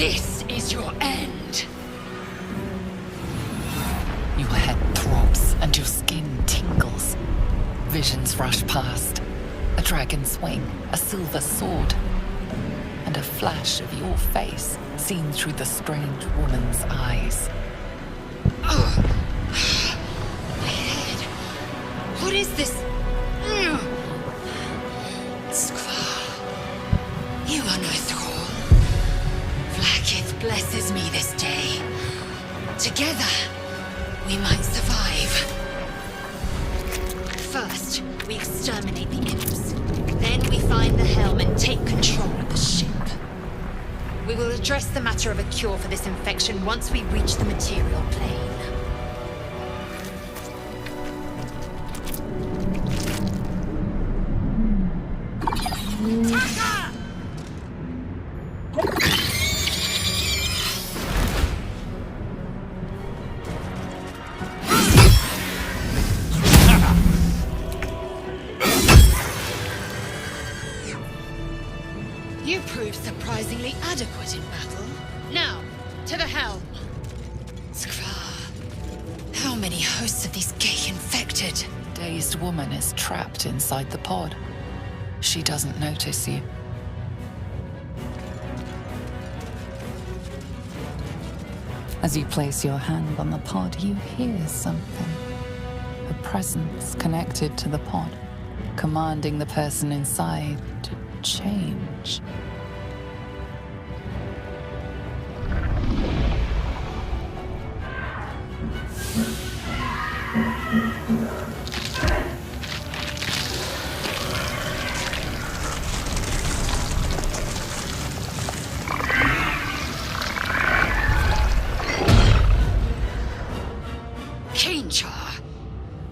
This is your end. Your head throbs and your skin tingles. Visions rush past. A dragon's wing, a silver sword, and a flash of your face seen through the strange woman's eyes. My head. What is this? Skvar, you are no thrall. Vlaakith blesses me this day. Together, we might survive. First, we exterminate the imps. Then we find the helm and take control of the ship. We will address the matter of a cure for this infection once we reach the material plane. You proved surprisingly adequate in battle. Now, to the helm. Skvar, how many hosts of these gay infected? Dazed woman is trapped inside the pod. She doesn't notice you. As you place your hand on the pod, you hear something. A presence connected to the pod, commanding the person inside to change.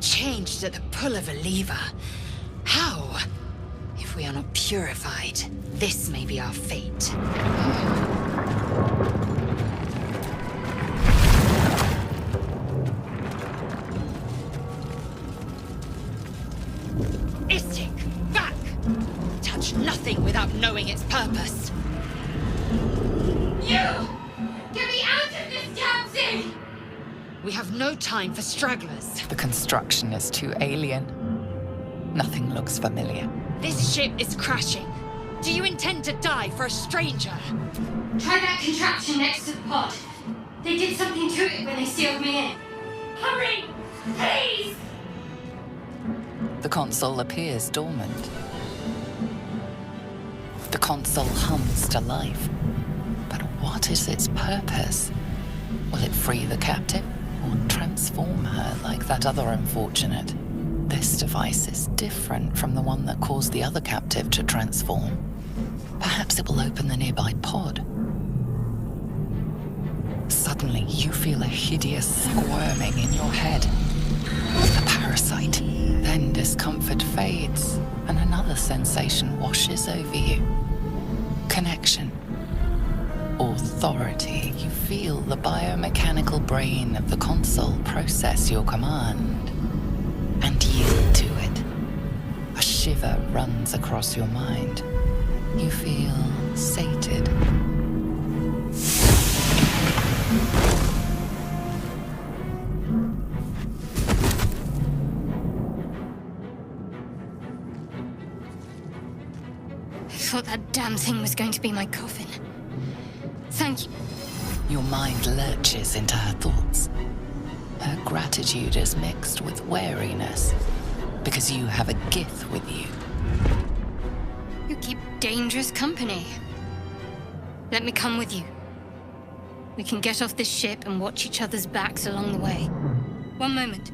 Changed at the pull of a lever. How? If we are not purified, this may be our fate. Épique, back! Touch nothing without knowing its purpose. You! Get me out of this damn thing! We have no time for stragglers. The construction is too alien. Nothing looks familiar. This ship is crashing. Do you intend to die for a stranger? Try that contraption next to the pod. They did something to it when they sealed me in. Hurry! Please! The console appears dormant. The console hums to life. But what is its purpose? Will it free the captive? Or transform her like that other unfortunate? This device is different from the one that caused the other captive to transform. Perhaps it will open the nearby pod. Suddenly, you feel a hideous squirming in your head. A parasite. Then discomfort fades, and another sensation washes over you. Connection. Authority. You feel the biomechanical brain of the console process your command and yield to it. A shiver runs across your mind. You feel sated. I thought that damn thing was going to be my coffin. Thank you. Your mind lurches into her thoughts. Her gratitude is mixed with wariness, because you have a Gith with you. You keep dangerous company. Let me come with you. We can get off this ship and watch each other's backs along the way. One moment.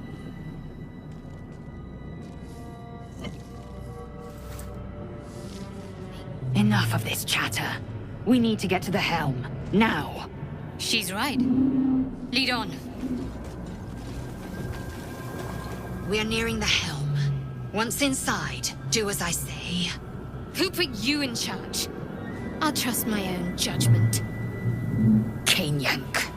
Enough of this chatter. We need to get to the helm. Now. She's right. Lead on. We are nearing the helm. Once inside, do as I say. Who put you in charge? I'll trust my own judgment. Yank.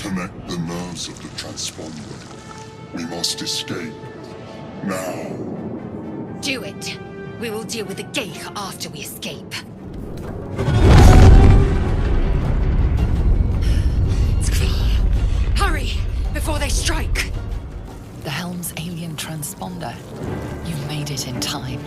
Connect the nerves of the transponder. We must escape. Now. Do it. We will deal with the Geich after we escape. It's clear. Hurry, before they strike. The helm's alien transponder. You made it in time.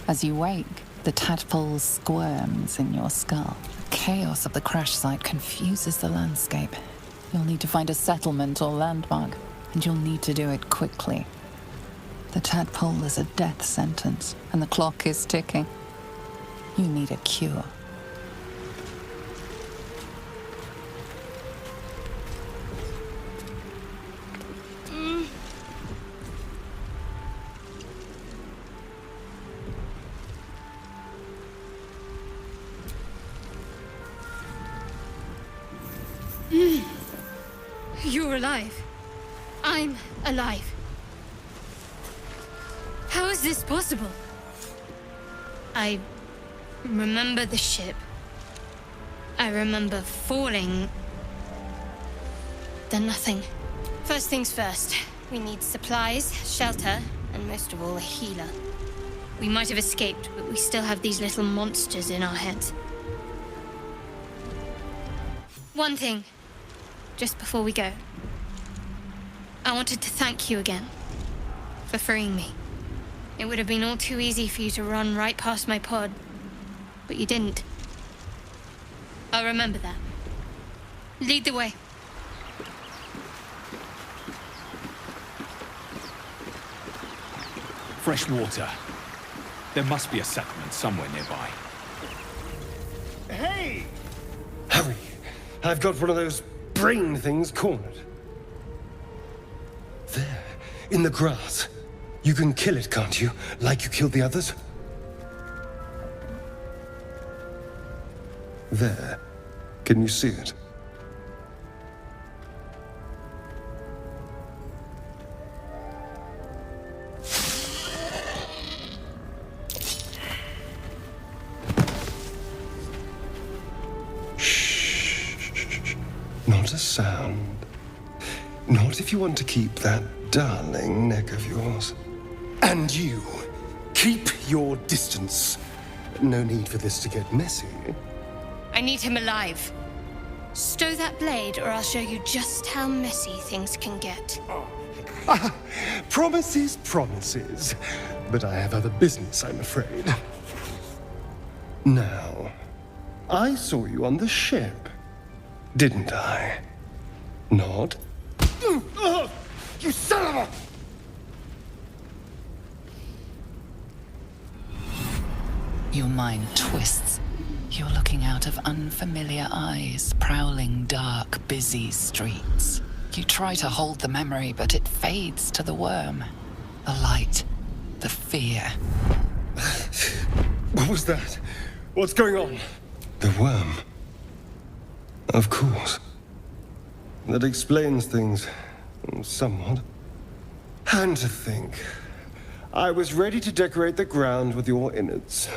As you wake, the tadpole squirms in your skull. Chaos of the crash site confuses the landscape. You'll need to find a settlement or landmark, and you'll need to do it quickly. The tadpole is a death sentence, and the clock is ticking. You need a cure. You're alive. I'm alive. How is this possible? I remember the ship. I remember falling. Then nothing. First things first. We need supplies, shelter, and most of all, a healer. We might have escaped, but we still have these little monsters in our heads. One thing, just before we go. I wanted to thank you again for freeing me. It would have been all too easy for you to run right past my pod, but you didn't. I'll remember that. Lead the way. Fresh water. There must be a settlement somewhere nearby. Hey! Hurry! I've got one of those brain things cornered. There, in the grass. You can kill it, can't you? Like you killed the others? There. Can you see it? Shh. Not a sound. Not if you want to keep that darling neck of yours. And you, keep your distance. No need for this to get messy. I need him alive. Stow that blade, or I'll show you just how messy things can get. Promises, promises. But I have other business, I'm afraid. Now, I saw you on the ship, didn't I? Not? You son of a... Your mind twists. You're looking out of unfamiliar eyes, prowling dark, busy streets. You try to hold the memory, but it fades to the worm. The light, the fear. What was that? What's going on? The worm. Of course. That explains things somewhat. And to think, I was ready to decorate the ground with your innards.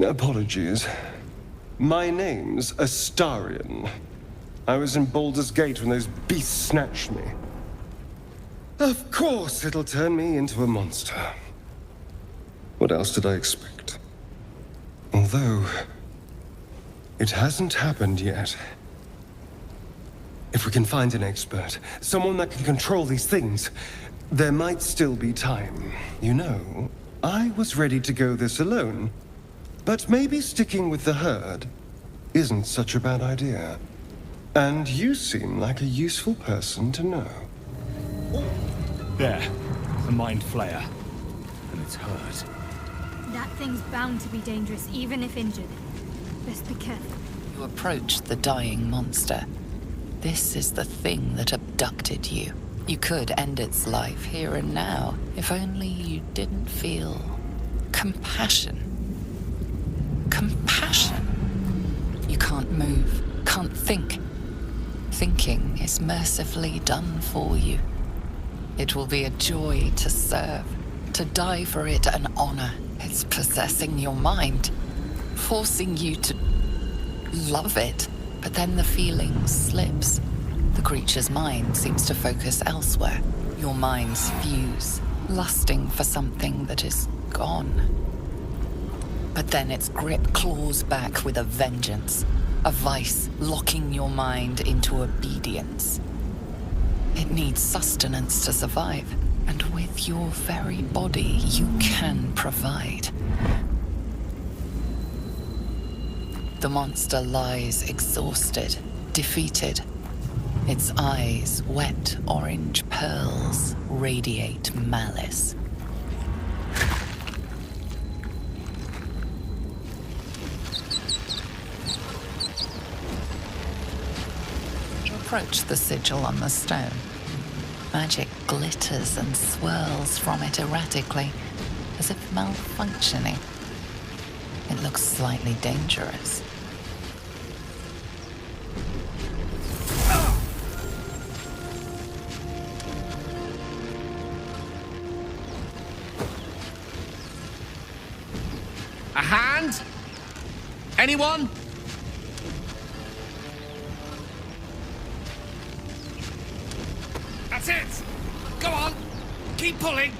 Apologies. My name's Astarion. I was in Baldur's Gate when those beasts snatched me. Of course it'll turn me into a monster. What else did I expect? Although, it hasn't happened yet. If we can find an expert, someone that can control these things, there might still be time. You know, I was ready to go this alone. But maybe sticking with the herd isn't such a bad idea. And you seem like a useful person to know. There. The mind flayer. And it's hurt. That thing's bound to be dangerous, even if injured. Best be careful. You approach the dying monster. This is the thing that abducted you. You could end its life here and now, if only you didn't feel compassion. Compassion. You can't move, can't think. Thinking is mercifully done for you. It will be a joy to serve, to die for it an honor. It's possessing your mind, forcing you to love it. But then the feeling slips. The creature's mind seems to focus elsewhere. Your minds fuse, lusting for something that is gone. But then its grip claws back with a vengeance, a vice locking your mind into obedience. It needs sustenance to survive, and with your very body, you can provide. The monster lies exhausted, defeated. Its eyes, wet orange pearls, radiate malice. You approach the sigil on the stone. Magic glitters and swirls from it erratically, as if malfunctioning. It looks slightly dangerous. A hand? Anyone? That's it! Go on! Keep pulling!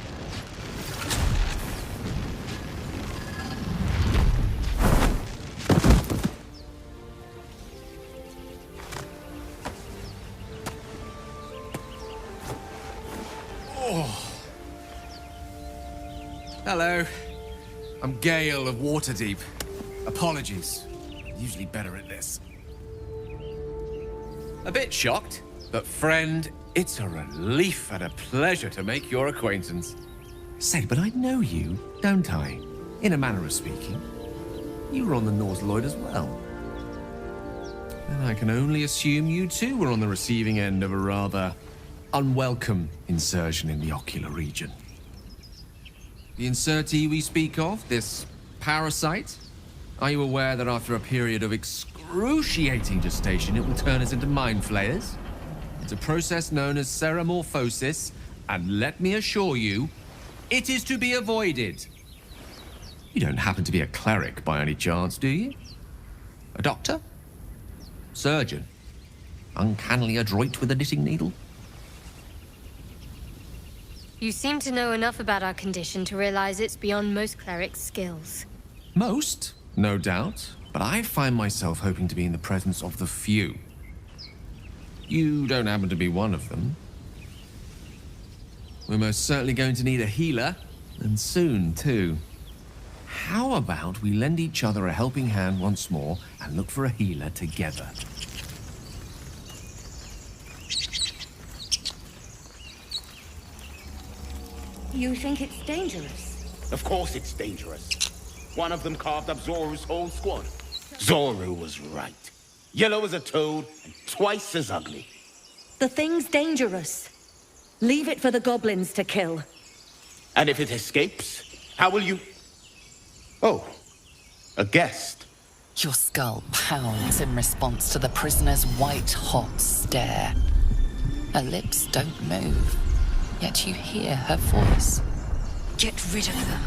Oh. Hello. I'm Gale of Waterdeep. Apologies. Usually better at this. A bit shocked, but friend, it's a relief and a pleasure to make your acquaintance. Say, but I know you, don't I? In a manner of speaking. You were on the North Lloyd as well. And I can only assume you too were on the receiving end of a rather unwelcome insertion in the ocular region. The insertee we speak of, this parasite, are you aware that after a period of excruciating gestation, it will turn us into mind flayers? It's a process known as seromorphosis, and let me assure you, it is to be avoided. You don't happen to be a cleric by any chance, do you? A doctor? Surgeon? Uncannily adroit with a knitting needle? You seem to know enough about our condition to realize it's beyond most clerics' skills. Most, no doubt, but I find myself hoping to be in the presence of the few. You don't happen to be one of them. We're most certainly going to need a healer, and soon, too. How about we lend each other a helping hand once more and look for a healer together? You think it's dangerous? Of course it's dangerous. One of them carved up Zoru's whole squad. Zoru was right. Yellow as a toad and twice as ugly. The thing's dangerous. Leave it for the goblins to kill. And if it escapes, how will you... Oh, a guest. Your skull pounds in response to the prisoner's white-hot stare. Her lips don't move, yet you hear her voice. Get rid of them.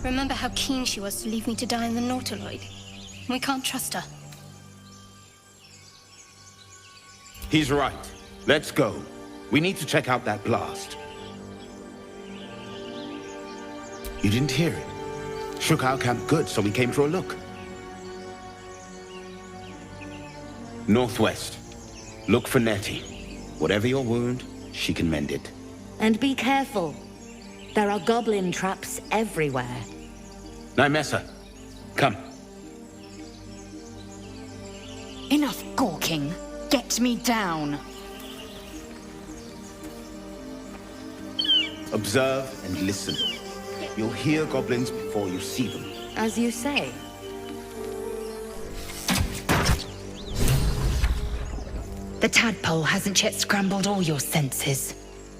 Remember how keen she was to leave me to die in the Nautiloid? We can't trust her. He's right. Let's go. We need to check out that blast. You didn't hear it? Shook our camp good, so we came for a look. Northwest. Look for Nettie. Whatever your wound, she can mend it. And be careful. There are goblin traps everywhere. Nymessa, come. Enough gawking. Get me down. Observe and listen. You'll hear goblins before you see them. As you say. The tadpole hasn't yet scrambled all your senses.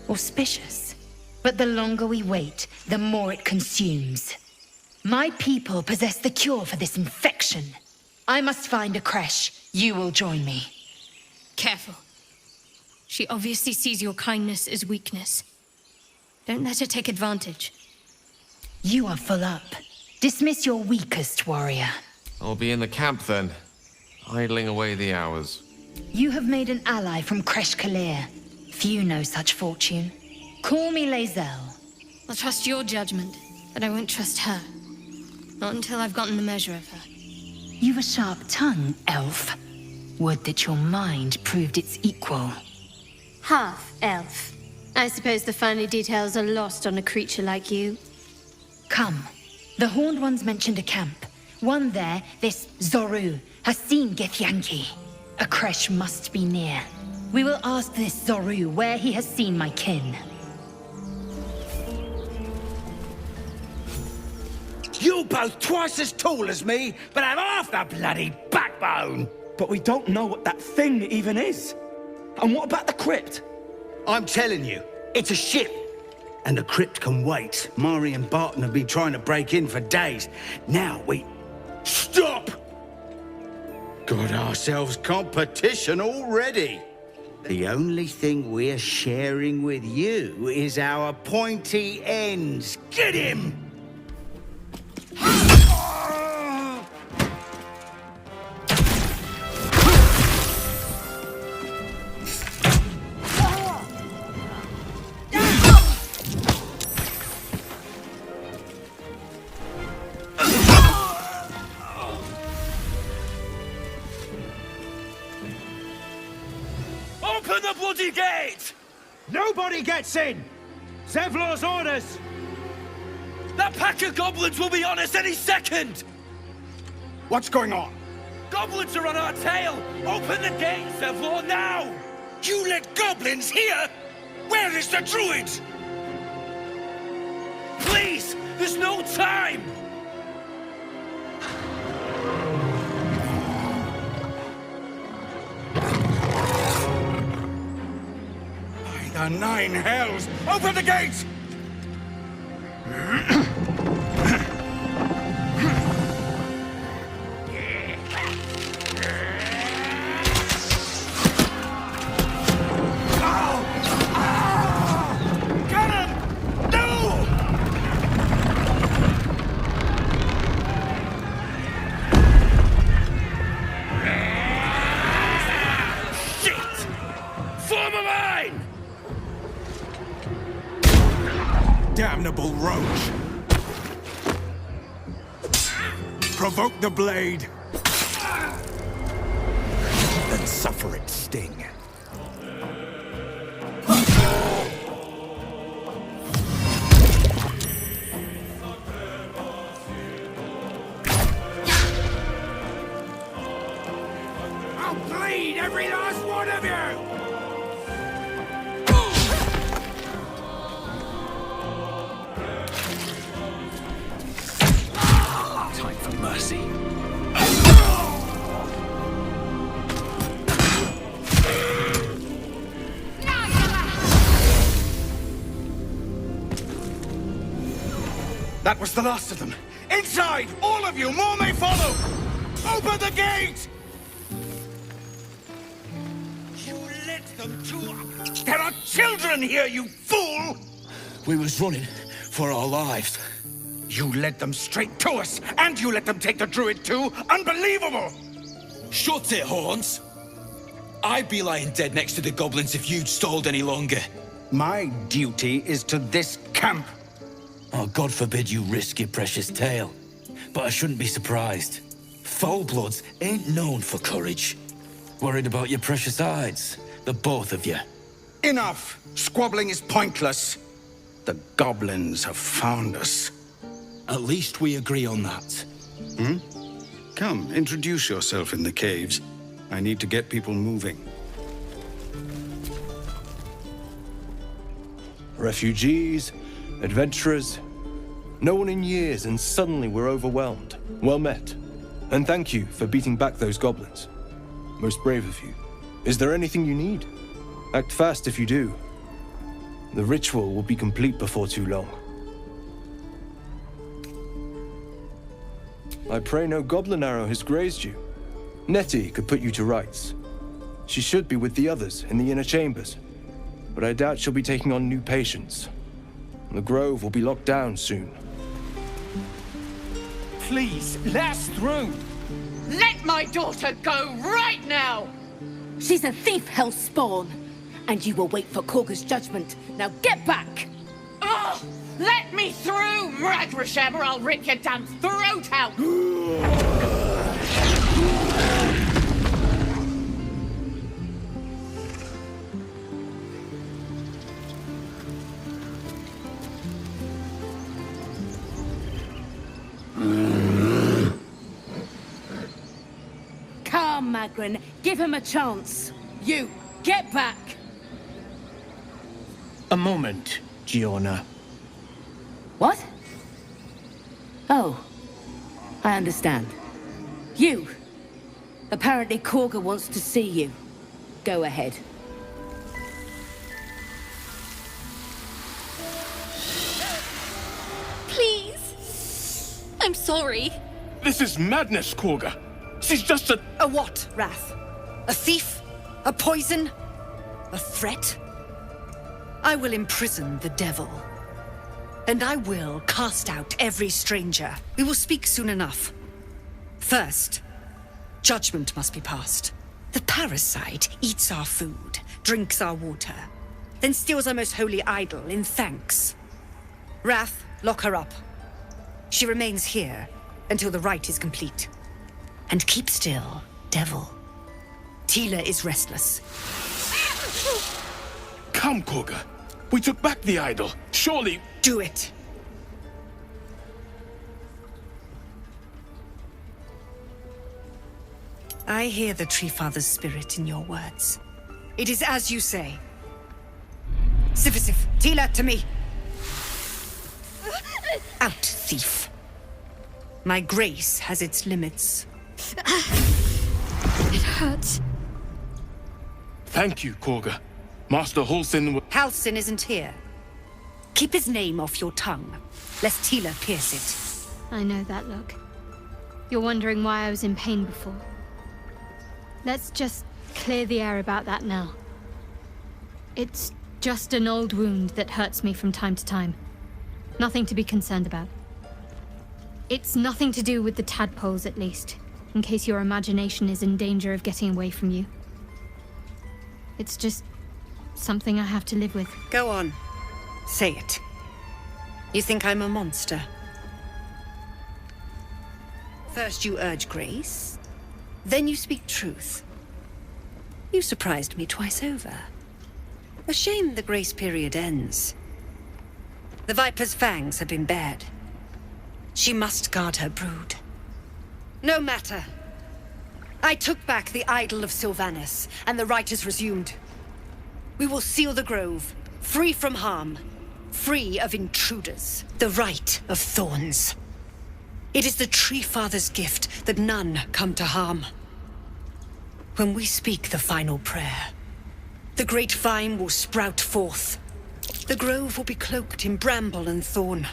Auspicious. But the longer we wait, the more it consumes. My people possess the cure for this infection. I must find a creche. You will join me. Careful. She obviously sees your kindness as weakness. Don't let her take advantage. You are full up. Dismiss your weakest warrior. I'll be in the camp then, idling away the hours. You have made an ally from Creche Kalir. Few know such fortune. Call me Lae'zel. I'll trust your judgment, but I won't trust her. Not until I've gotten the measure of her. You've a sharp tongue, elf. Would that your mind proved its equal. Half-elf. I suppose the finer details are lost on a creature like you. Come. The Horned Ones mentioned a camp. One there, this Zoru, has seen Githyanki. A creche must be near. We will ask this Zoru where he has seen my kin. You both twice as tall as me, but have half the bloody backbone! But we don't know what that thing even is. And what about the crypt? I'm telling you, it's a ship. And the crypt can wait. Mari and Barton have been trying to break in for days. Now we... Stop! Got ourselves competition already. The only thing we're sharing with you is our pointy ends. Get him! Open the bloody gate! Nobody gets in! Zevlor's orders! That pack of goblins will be on us any second! What's going on? Goblins are on our tail! Open the gate, Zevlor, now! You let goblins here? Where is the druid? Please! There's no time! By the nine hells! Open the gates! Form a line! damnable roach! Provoke the blade, then suffer its sting. I'll bleed every last one of you! Time for mercy. That was the last of them. Inside! All of you! More may follow! Open the gate! You led them to... There are children here, you fool! We was running for our lives. You led them straight to us, and you let them take the druid too? Unbelievable! Shut it, Horns! I'd be lying dead next to the goblins if you'd stalled any longer. My duty is to this camp. Oh, God forbid you risk your precious tail. But I shouldn't be surprised. Foul-bloods ain't known for courage. Worried about your precious hides, the both of you. Enough! Squabbling is pointless. The goblins have found us. At least we agree on that. Come, introduce yourself in the caves. I need to get people moving. Refugees, adventurers, no one in years, and suddenly we're overwhelmed. Well met. And thank you for beating back those goblins. Most brave of you. Is there anything you need? Act fast if you do. The ritual will be complete before too long. I pray no goblin arrow has grazed you. Nettie could put you to rights. She should be with the others in the inner chambers, but I doubt she'll be taking on new patients. The grove will be locked down soon. Please, let us through! Let my daughter go right now! She's a thief, hellspawn, and you will wait for Korga's judgment. Now get back! Oh, let me through, Mragrasham, or I'll rip your damn throat out! Come, Magrin, give him a chance. You, get back! A moment, Giona. What? Oh, I understand. You! Apparently Korga wants to see you. Go ahead. Please! I'm sorry. This is madness, Korga. She's just a... A what, Wrath? A thief? A poison? A threat? I will imprison the devil. And I will cast out every stranger. We will speak soon enough. First, judgment must be passed. The parasite eats our food, drinks our water, then steals our most holy idol in thanks. Wrath, lock her up. She remains here until the rite is complete. And keep still, devil. Tila is restless. Come, Korga. We took back the idol. Surely... Do it. I hear the Tree Father's spirit in your words. It is as you say. Sifisif, Tila, to me. Out, thief. My grace has its limits. It hurts. Thank you, Korga. Master Halsin... Halsin isn't here. Keep his name off your tongue, lest Tila pierce it. I know that look. You're wondering why I was in pain before. Let's just clear the air about that now. It's just an old wound that hurts me from time to time. Nothing to be concerned about. It's nothing to do with the tadpoles, at least, in case your imagination is in danger of getting away from you. It's just something I have to live with. Go on. Say it. You think I'm a monster? First you urge grace, then you speak truth. You surprised me twice over. A shame the grace period ends. The Viper's fangs have been bared. She must guard her brood. No matter. I took back the idol of Sylvanus, and the rite is resumed. We will seal the grove, free from harm, free of intruders. The rite of thorns. It is the Tree Father's gift that none come to harm. When we speak the final prayer, the great vine will sprout forth. The grove will be cloaked in bramble and thorn.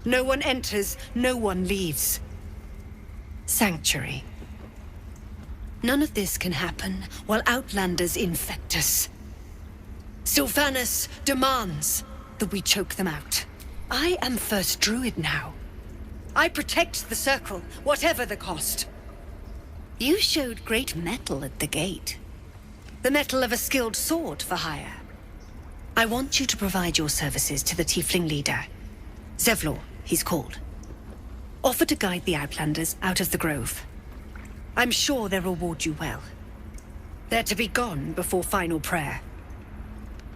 No one enters, no one leaves. Sanctuary. None of this can happen while Outlanders infect us. Sylvanus demands that we choke them out. I am First Druid now. I protect the Circle, whatever the cost. You showed great mettle at the gate. The mettle of a skilled sword for hire. I want you to provide your services to the Tiefling leader. Zevlor, he's called. Offer to guide the Outlanders out of the grove. I'm sure they'll reward you well. They're to be gone before final prayer.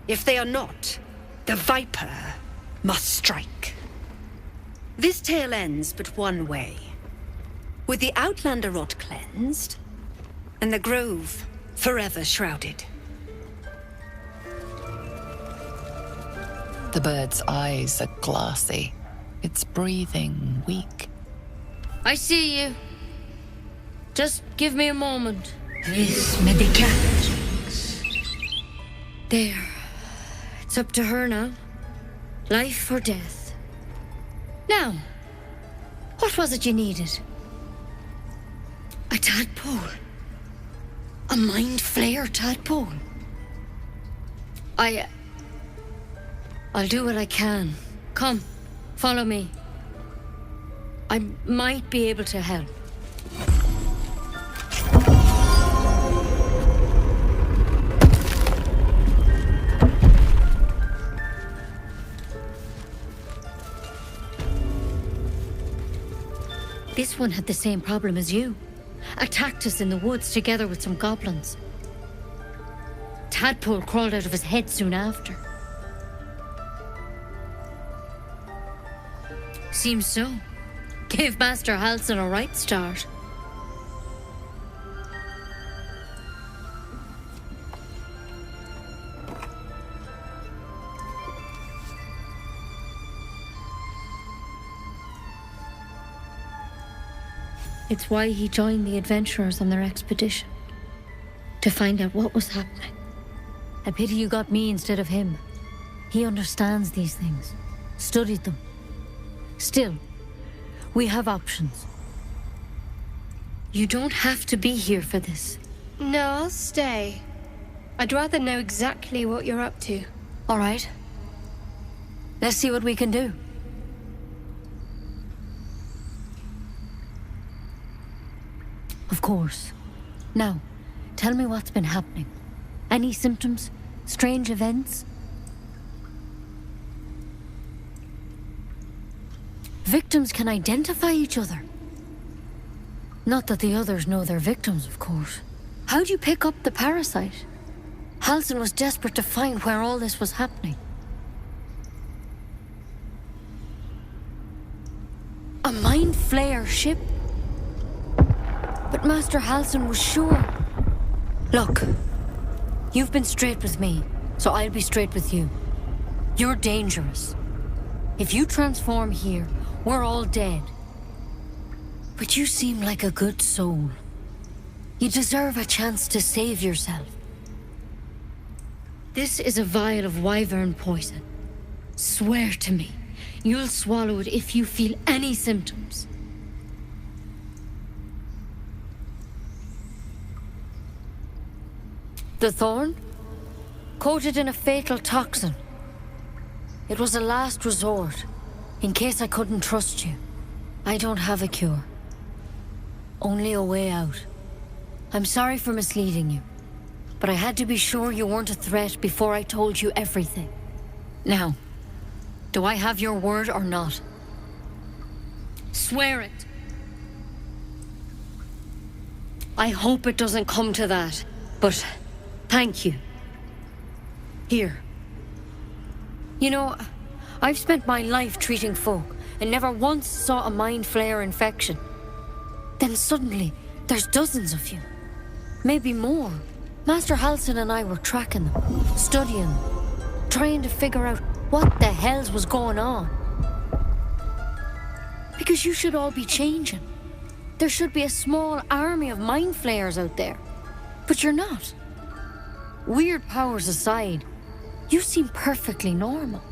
If they are not, the Viper must strike. This tale ends but one way. With the Outlander rot cleansed, and the grove forever shrouded. The bird's eyes are glassy. Its breathing weak. I see you. Just give me a moment. This medicat. There. It's up to her now. Life or death. Now, what was it you needed? A tadpole. A mind flayer tadpole. I'll do what I can. Come, follow me. I might be able to help. This one had the same problem as you. Attacked us in the woods together with some goblins. Tadpole crawled out of his head soon after. Seems so. Gave Master Halsin a right start. It's why he joined the adventurers on their expedition. To find out what was happening. A pity you got me instead of him. He understands these things. Studied them. Still, we have options. You don't have to be here for this. No, I'll stay. I'd rather know exactly what you're up to. All right. Let's see what we can do. Of course. Now, tell me what's been happening. Any symptoms? Strange events? Victims can identify each other. Not that the others know they're victims, of course. How'd you pick up the parasite? Halsin was desperate to find where all this was happening. A mind flayer ship? But Master Halsin was sure. Look, you've been straight with me, so I'll be straight with you. You're dangerous. If you transform here, we're all dead. But you seem like a good soul. You deserve a chance to save yourself. This is a vial of wyvern poison. Swear to me, you'll swallow it if you feel any symptoms. The thorn? Coated in a fatal toxin. It was a last resort, in case I couldn't trust you. I don't have a cure. Only a way out. I'm sorry for misleading you, but I had to be sure you weren't a threat before I told you everything. Now, Do I have your word or not? Swear it. I hope it doesn't come to that, but thank you. Here. You know, I've spent my life treating folk and never once saw a mind flare infection. Then suddenly, there's dozens of you. Maybe more. Master Halsin and I were tracking them, studying them, trying to figure out what the hells was going on. Because you should all be changing. There should be a small army of mind flayers out there. But you're not. Weird powers aside, you seem perfectly normal.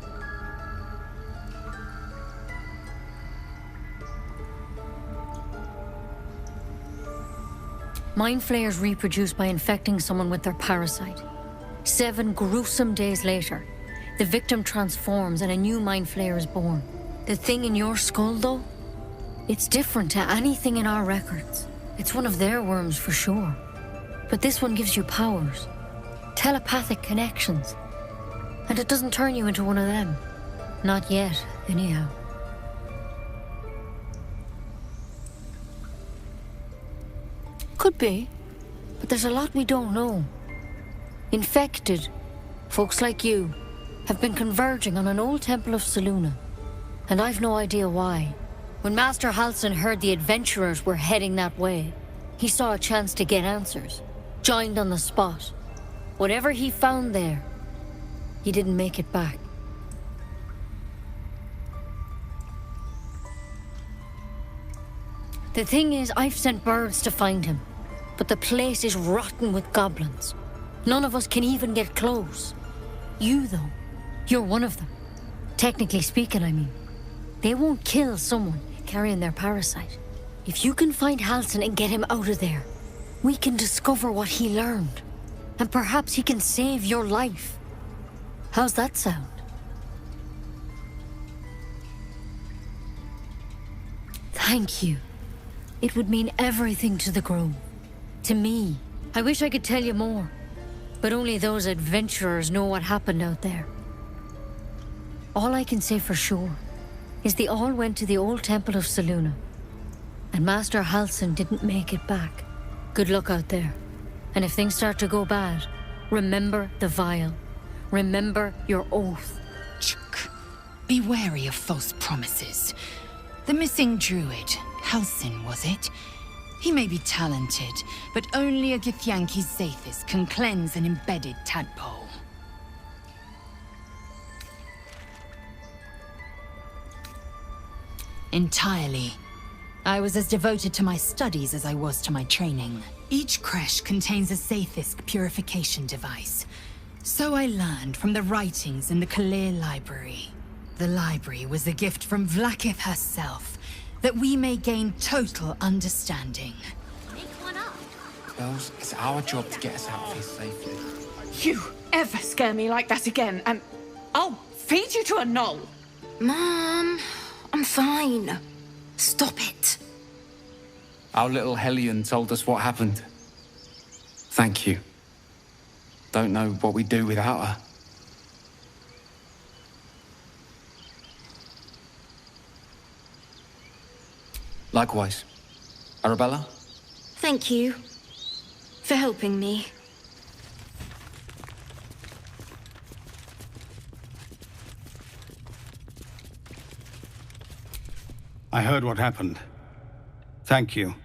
Mind flayers reproduce by infecting someone with their parasite. 7 gruesome days later, the victim transforms and a new mind flayer is born. The thing in your skull, though? It's different to anything in our records. It's one of their worms for sure. But this one gives you powers. Telepathic connections. And it doesn't turn you into one of them. Not yet, anyhow. Could be. But there's a lot we don't know. Infected, folks like you, have been converging on an old temple of Selûne. And I've no idea why. When Master Halsin heard the adventurers were heading that way, he saw a chance to get answers. Joined on the spot. Whatever he found there, he didn't make it back. The thing is, I've sent birds to find him, but the place is rotten with goblins. None of us can even get close. You, though, you're one of them. Technically speaking, I mean. They won't kill someone carrying their parasite. If you can find Halsin and get him out of there, we can discover what he learned. And perhaps he can save your life. How's that sound? Thank you. It would mean everything to the Grove. To me. I wish I could tell you more. But only those adventurers know what happened out there. All I can say for sure is they all went to the old temple of Selûne. And Master Halsin didn't make it back. Good luck out there. And if things start to go bad, remember the vial. Remember your oath. Chuk. Be wary of false promises. The missing druid, Halsin, was it? He may be talented, but only a Githyanki Zathis can cleanse an embedded tadpole. Entirely. I was as devoted to my studies as I was to my training. Each creche contains a Zathis purification device. So I learned from the writings in the Kalir library. The library was a gift from Vlaakith herself, that we may gain total understanding. Make one up. Bells, it's our job to get us out of here safely. You ever scare me like that again, and I'll feed you to a knoll. Mom, I'm fine. Stop it. Our little Hellion told us what happened. Thank you. Don't know what we'd do without her. Likewise. Arabella? Thank you for helping me. I heard what happened. Thank you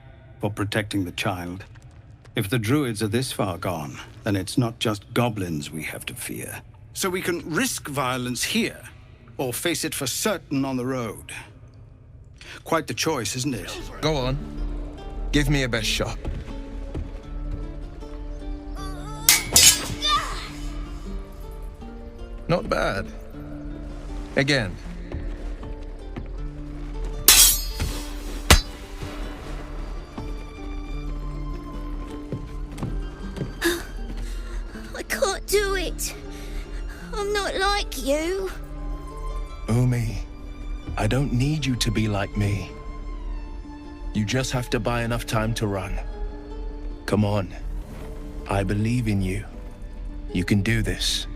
for protecting the child. If the druids are this far gone, then it's not just goblins we have to fear. So we can risk violence here, or face it for certain on the road. Quite the choice, isn't it? Go on. Give me a best shot. Not bad. Again. I can't do it. I'm not like you. Umi, I don't need you to be like me. You just have to buy enough time to run. Come on. I believe in you. You can do this.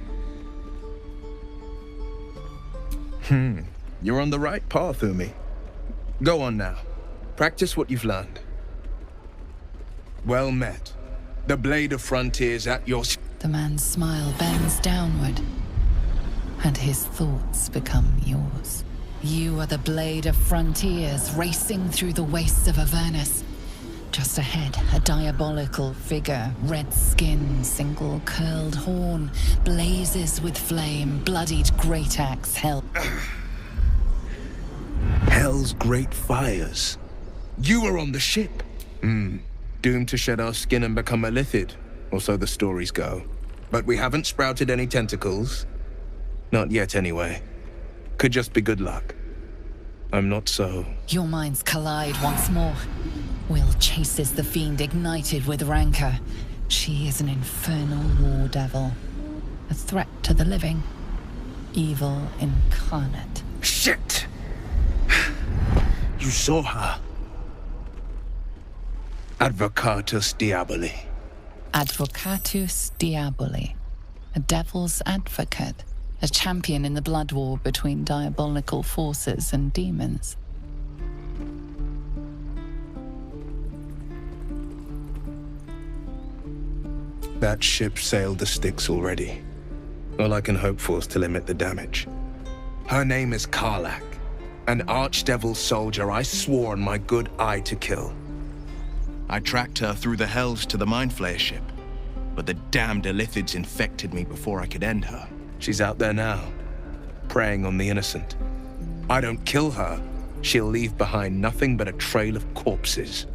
You're on the right path, Umi. Go on now. Practice what you've learned. Well met. The blade of frontiers at your... The man's smile bends downward, and his thoughts become yours. You are the blade of frontiers racing through the wastes of Avernus. Just ahead, a diabolical figure, red skin, single curled horn, blazes with flame, bloodied great axe held. Hell's great fires. You were on the ship. Doomed to shed our skin and become a lithid, or so the stories go. But we haven't sprouted any tentacles. Not yet, anyway. Could just be good luck. I'm not so... Your minds collide once more. Will chases the fiend ignited with rancor. She is an infernal war devil. A threat to the living. Evil incarnate. Shit! You saw her. Advocatus Diaboli. Advocatus Diaboli. A devil's advocate. A champion in the blood war between diabolical forces and demons. That ship sailed the Styx already. All I can hope for is to limit the damage. Her name is Karlach, an archdevil soldier I swore on my good eye to kill. I tracked her through the hells to the Mindflayer ship, but the damned Illithids infected me before I could end her. She's out there now, preying on the innocent. I don't kill her, she'll leave behind nothing but a trail of corpses.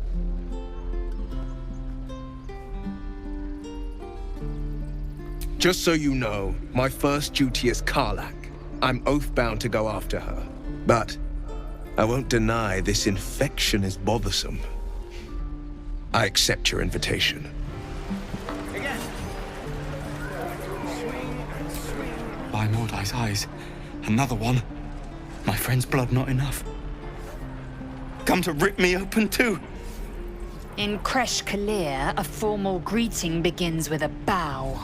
Just so you know, my first duty is Karlach. I'm oath-bound to go after her. But I won't deny this infection is bothersome. I accept your invitation. By Mordai's eyes, another one. My friend's blood not enough. Come to rip me open too. In Kresh Kalir, a formal greeting begins with a bow.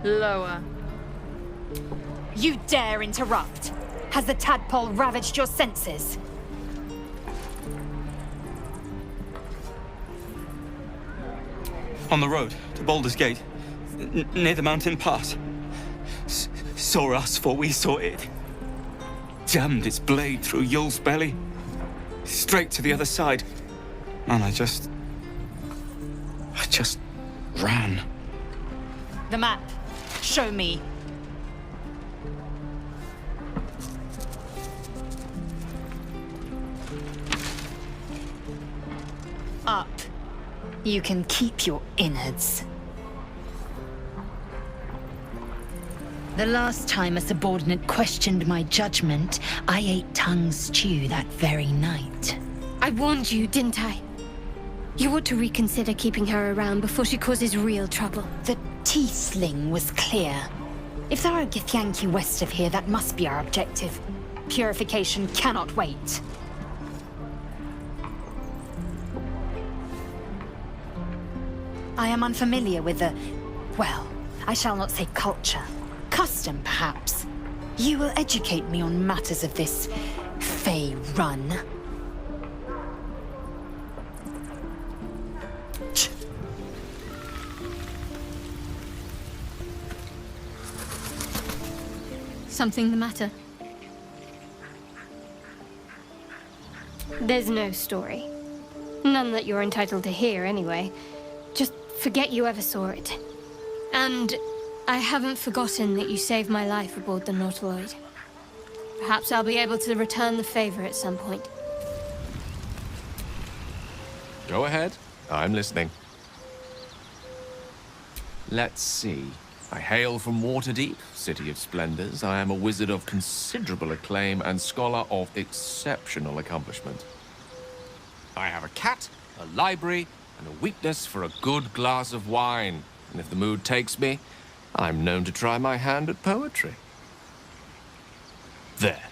Lower. You dare interrupt? Has the tadpole ravaged your senses? On the road to Baldur's Gate, near the mountain pass. Saw us, for we saw it. Jammed its blade through Yul's belly, straight to the other side. And I just ran. The map. Show me. Up. You can keep your innards. The last time a subordinate questioned my judgment, I ate tongue stew that very night. I warned you, didn't I? You ought to reconsider keeping her around before she causes real trouble. The T-sling was clear. If there are a Githyanki west of here, that must be our objective. Purification cannot wait. I am unfamiliar with the... well, I shall not say culture. Custom, perhaps. You will educate me on matters of this... Fey run. Something the matter? There's no story. None that you're entitled to hear, anyway. Just forget you ever saw it. And I haven't forgotten that you saved my life aboard the Nautiloid. Perhaps I'll be able to return the favor at some point. Go ahead. I'm listening. Let's see. I hail from Waterdeep, City of Splendors. I am a wizard of considerable acclaim and scholar of exceptional accomplishment. I have a cat, a library, and a weakness for a good glass of wine. And if the mood takes me, I'm known to try my hand at poetry. There.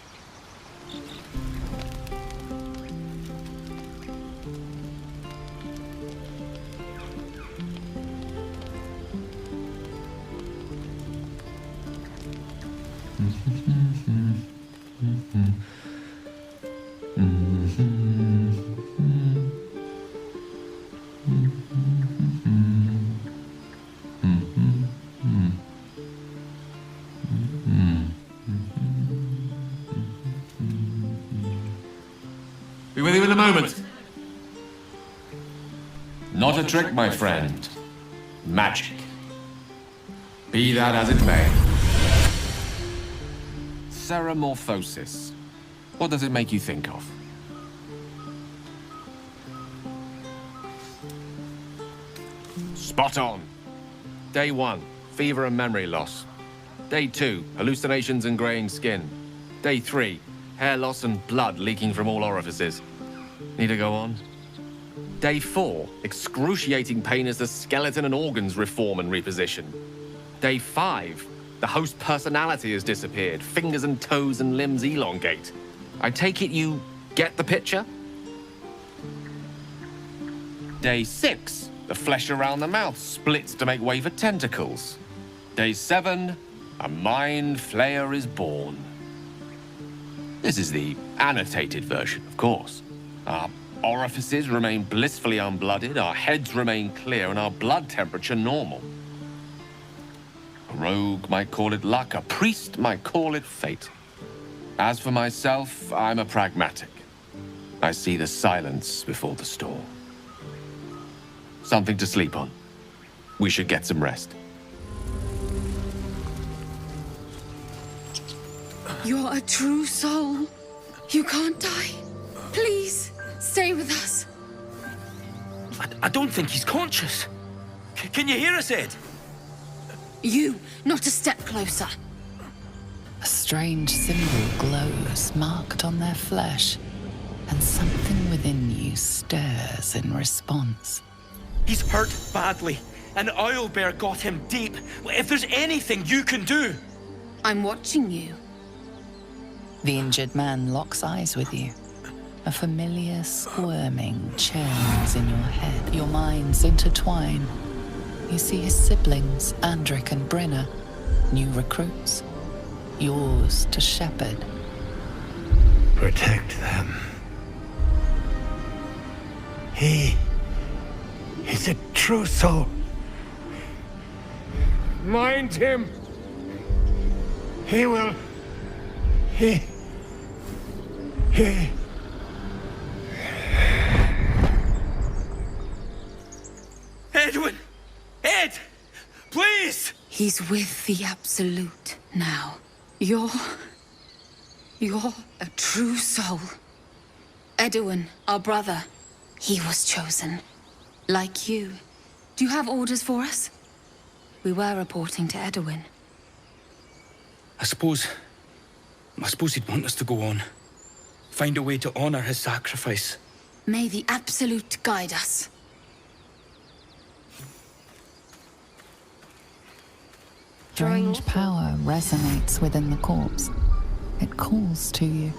Be with you in a moment. Not a trick, my friend. Magic. Be that as it may. Ceramorphosis. What does it make you think of? Spot on. Day 1, fever and memory loss. Day 2, hallucinations and graying skin. Day 3, hair loss and blood leaking from all orifices. Need to go on? Day 4, excruciating pain as the skeleton and organs reform and reposition. Day 5, the host personality has disappeared. Fingers and toes and limbs elongate. I take it you get the picture? Day 6, the flesh around the mouth splits to make way for tentacles. Day 7, a mind flayer is born. This is the annotated version, of course. Our orifices remain blissfully unblooded, our heads remain clear, and our blood temperature normal. A rogue might call it luck, a priest might call it fate. As for myself, I'm a pragmatic. I see the silence before the storm. Something to sleep on. We should get some rest. You're a true soul. You can't die. Please, stay with us. I don't think he's conscious. Can you hear us, Ed? You, not a step closer. A strange symbol glows, marked on their flesh, and something within you stirs in response. He's hurt badly, and Owlbear got him deep. If there's anything you can do... I'm watching you. The injured man locks eyes with you. A familiar squirming churns in your head. Your minds intertwine. You see his siblings, Andric and Brenna, new recruits. Yours to shepherd. Protect them. He's a true soul. Mind him! He will... He... Edwin! Ed! Please! He's with the Absolute now. You're a true soul. Edwin, our brother, he was chosen. Like you. Do you have orders for us? We were reporting to Edwin. I suppose he'd want us to go on. Find a way to honor his sacrifice. May the Absolute guide us. Strange power resonates within the corpse. It calls to you.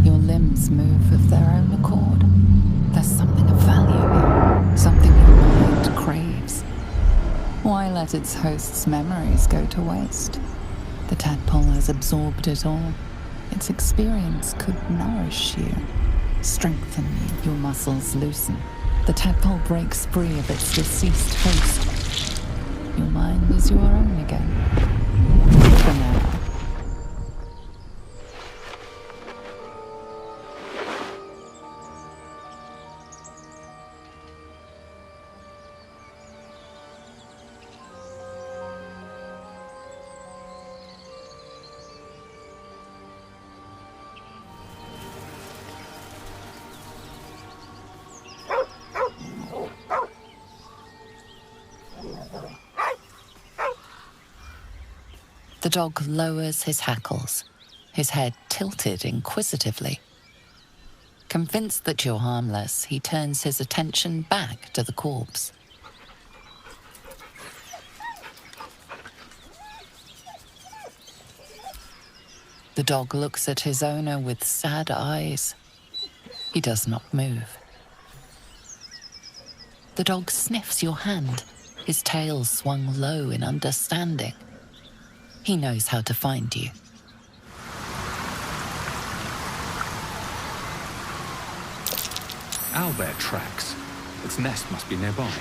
Your limbs move of their own accord. There's something of value here, something your mind craves. Why let its host's memories go to waste? The tadpole has absorbed it all. Its experience could nourish you, strengthen you. Your muscles loosen. The tadpole breaks free of its deceased host. Your mind is your own again. For now. The dog lowers his hackles, his head tilted inquisitively. Convinced that you're harmless, he turns his attention back to the corpse. The dog looks at his owner with sad eyes. He does not move. The dog sniffs your hand, his tail swung low in understanding. He knows how to find you. Owlbear tracks. Its nest must be nearby.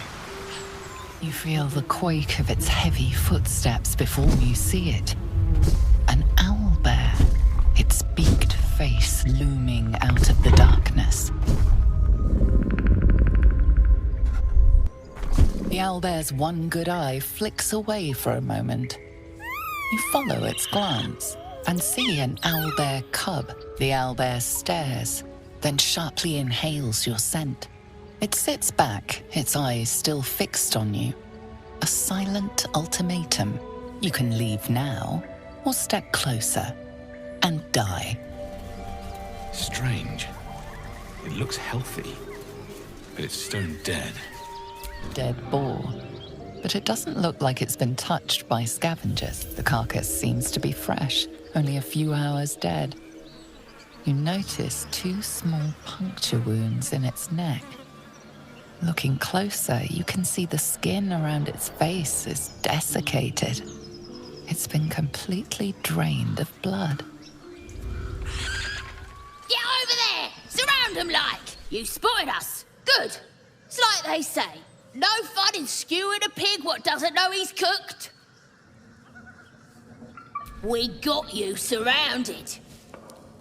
You feel the quake of its heavy footsteps before you see it. An owlbear, its beaked face looming out of the darkness. The owlbear's one good eye flicks away for a moment. You follow its glance and see an owlbear cub. The owlbear stares, then sharply inhales your scent. It sits back, its eyes still fixed on you. A silent ultimatum. You can leave now, or step closer and die. Strange. It looks healthy, but it's stone dead. Dead boar. But it doesn't look like it's been touched by scavengers. The carcass seems to be fresh, only a few hours dead. You notice 2 small puncture wounds in its neck. Looking closer, you can see the skin around its face is desiccated. It's been completely drained of blood. Get over there! Surround them like! You spotted us! Good! It's like they say, no fun in skewing a pig what doesn't know he's cooked. We got you surrounded.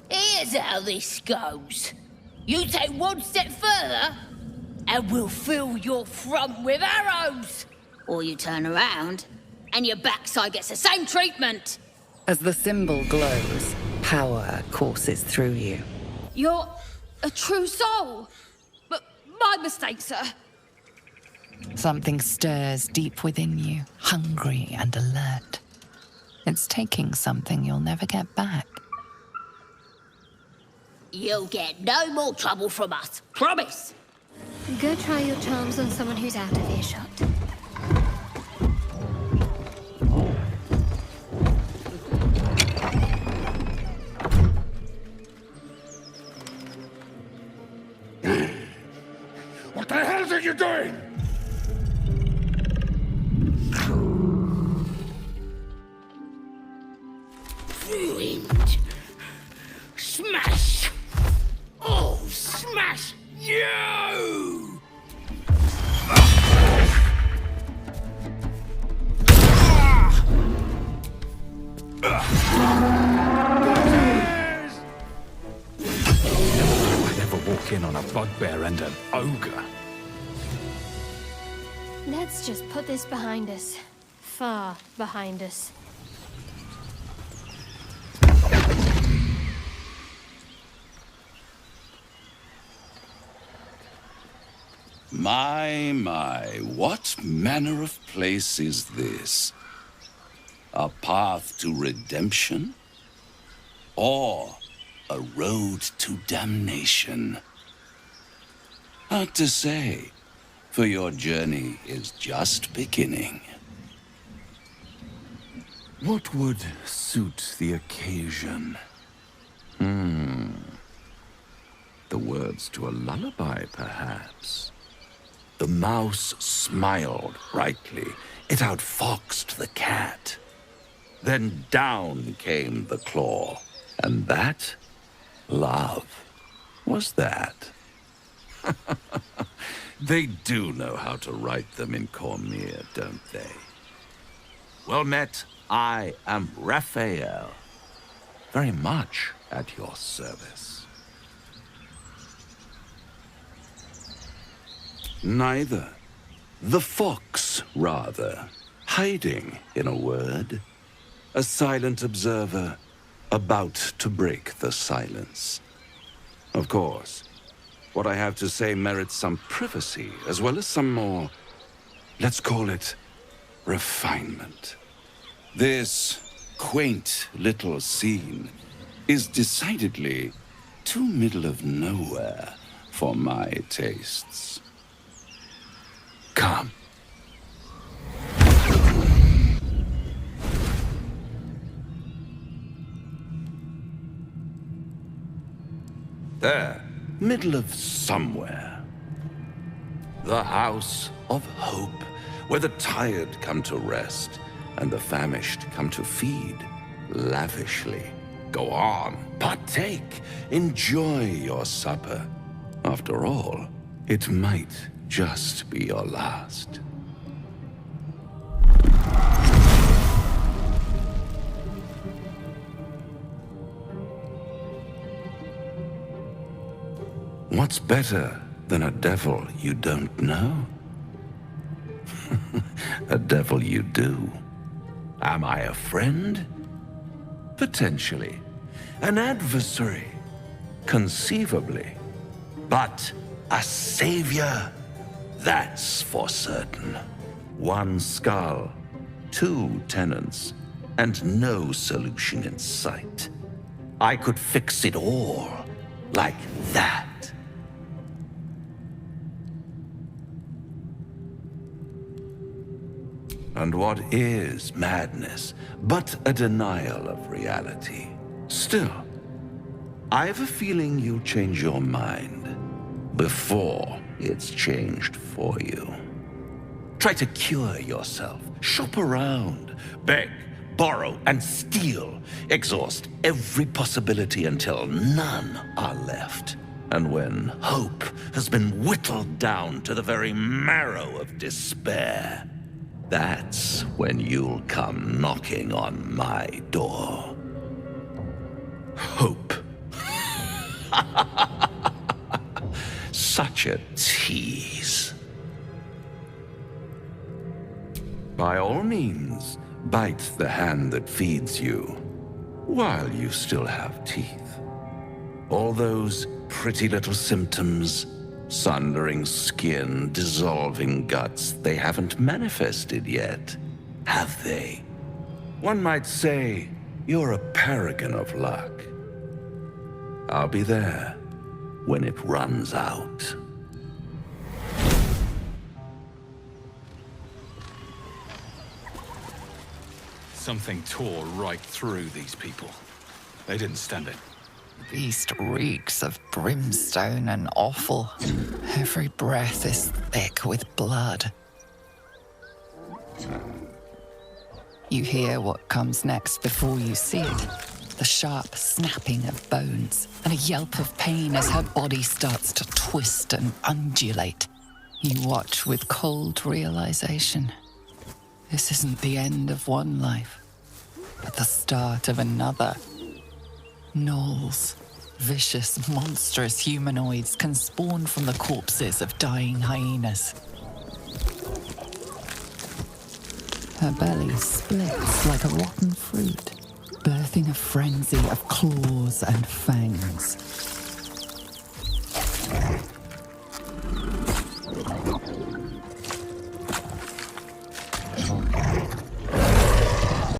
Here's how this goes. You take one step further, and we'll fill your front with arrows. Or you turn around, and your backside gets the same treatment. As the symbol glows, power courses through you. You're a true soul. But my mistake, sir. Something stirs deep within you, hungry and alert. It's taking something you'll never get back. You'll get no more trouble from us, promise. Go try your charms on someone who's out of earshot. What the hell are you doing? Ruined. Smash! Oh, smash you! I'd ever walk in on a bugbear and an ogre. Let's just put this behind us. Far behind us. My, what manner of place is this? A path to redemption? Or a road to damnation? Hard to say, for your journey is just beginning. What would suit the occasion? The words to a lullaby, perhaps. The mouse smiled brightly. It outfoxed the cat. Then down came the claw. And that, love, was that. They do know how to write them in Cormier, don't they? Well met, I am Raphael. Very much at your service. Neither. The fox, rather. Hiding, in a word. A silent observer, about to break the silence. Of course, what I have to say merits some privacy, as well as some more, let's call it, refinement. This quaint little scene is decidedly too middle of nowhere for my tastes. Come. There, middle of somewhere. The house of hope, where the tired come to rest and the famished come to feed lavishly. Go on, partake, enjoy your supper. After all, it might just be your last. What's better than a devil you don't know? A devil you do. Am I a friend? Potentially. An adversary? Conceivably. But a savior? That's for certain. One skull, 2 tenants, and no solution in sight. I could fix it all, like that. And what is madness but a denial of reality? Still, I've a feeling you'll change your mind before it's changed for you. Try to cure yourself, shop around, beg, borrow, and steal. Exhaust every possibility until none are left. And when hope has been whittled down to the very marrow of despair, that's when you'll come knocking on my door. Hope. Such a tease. By all means, bite the hand that feeds you, while you still have teeth. All those pretty little symptoms, sundering skin, dissolving guts, they haven't manifested yet, have they? One might say you're a paragon of luck. I'll be there when it runs out. Something tore right through these people. They didn't stand it. The beast reeks of brimstone and offal. Every breath is thick with blood. You hear what comes next before you see it. The sharp snapping of bones and a yelp of pain as her body starts to twist and undulate. You watch with cold realization. This isn't the end of one life, but the start of another. Gnolls, vicious, monstrous humanoids can spawn from the corpses of dying hyenas. Her belly splits like a rotten fruit, birthing a frenzy of claws and fangs.